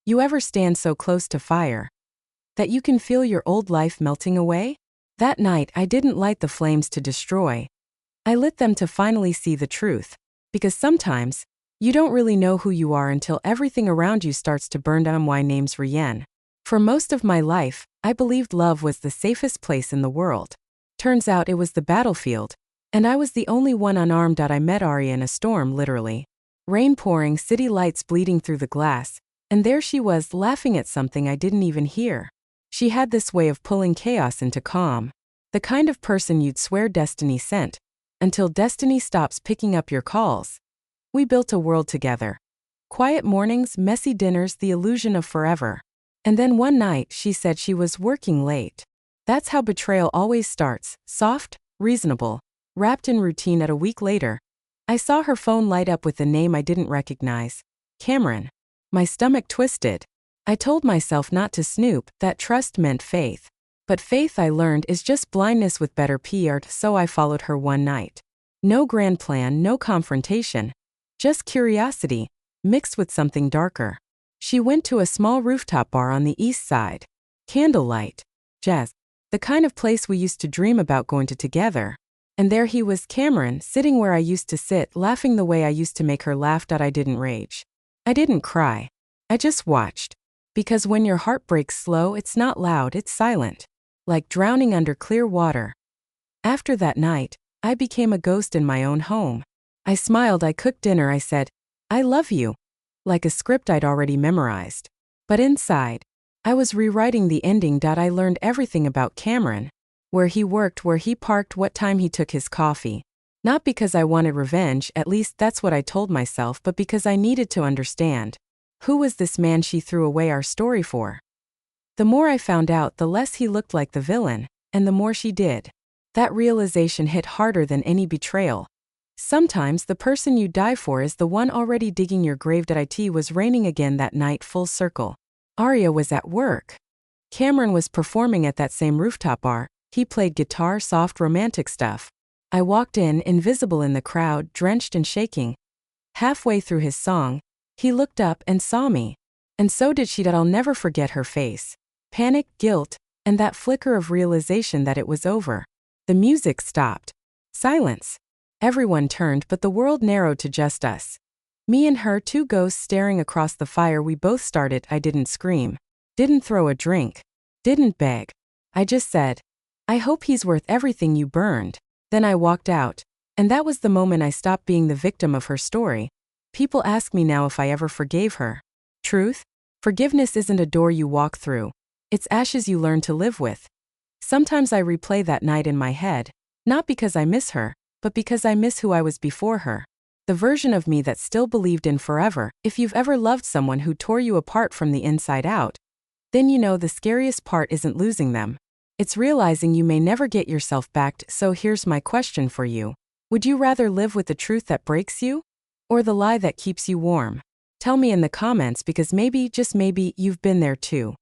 You ever stand so close to fire that you can feel your old life melting away? That night, I didn't light the flames to destroy. I lit them to finally see the truth. Because sometimes, you don't really know who you are until everything around you starts to burn down. My name's Rian. For most of my life, I believed love was the safest place in the world. Turns out it was the battlefield, and I was the only one unarmed. I met Arya in a storm, literally. Rain pouring, city lights bleeding through the glass, and there she was laughing at something I didn't even hear. She had this way of pulling chaos into calm. The kind of person you'd swear destiny sent, until destiny stops picking up your calls. We built a world together. Quiet mornings, messy dinners, the illusion of forever. And then one night, she said she was working late. That's how betrayal always starts, soft, reasonable, wrapped in routine. At a week later, I saw her phone light up with a name I didn't recognize. Cameron. My stomach twisted. I told myself not to snoop, that trust meant faith. But faith, I learned, is just blindness with better PR, so I followed her one night. No grand plan, no confrontation. Just curiosity, mixed with something darker. She went to a small rooftop bar on the east side. Candlelight. Jazz. The kind of place we used to dream about going to together. And there he was, Cameron, sitting where I used to sit, laughing the way I used to make her laugh. I didn't rage. I didn't cry. I just watched. Because when your heart breaks slow, it's not loud, it's silent. Like drowning under clear water. After that night, I became a ghost in my own home. I smiled, I cooked dinner, I said, I love you. Like a script I'd already memorized. But inside, I was rewriting the ending. I learned everything about Cameron. Where he worked, where he parked, what time he took his coffee. Not because I wanted revenge, at least that's what I told myself, but because I needed to understand. Who was this man she threw away our story for? The more I found out, the less he looked like the villain, and the more she did. That realization hit harder than any betrayal. Sometimes the person you die for is the one already digging your grave. It was raining again that night, full circle. Arya was at work. Cameron was performing at that same rooftop bar. He played guitar, soft romantic stuff. I walked in, invisible in the crowd, drenched and shaking. Halfway through his song, he looked up and saw me. And so did she. I'll never forget her face. Panic, guilt, and that flicker of realization that it was over. The music stopped. Silence. Everyone turned, but the world narrowed to just us. Me and her, two ghosts staring across the fire. We both started. I didn't scream. Didn't throw a drink. Didn't beg. I just said, I hope he's worth everything you burned. Then I walked out. And that was the moment I stopped being the victim of her story. People ask me now if I ever forgave her. Truth? Forgiveness isn't a door you walk through. It's ashes you learn to live with. Sometimes I replay that night in my head, not because I miss her, but because I miss who I was before her. The version of me that still believed in forever. If you've ever loved someone who tore you apart from the inside out, then you know the scariest part isn't losing them. It's realizing you may never get yourself back. So here's my question for you. Would you rather live with the truth that breaks you? Or the lie that keeps you warm? Tell me in the comments, because maybe, just maybe, you've been there too.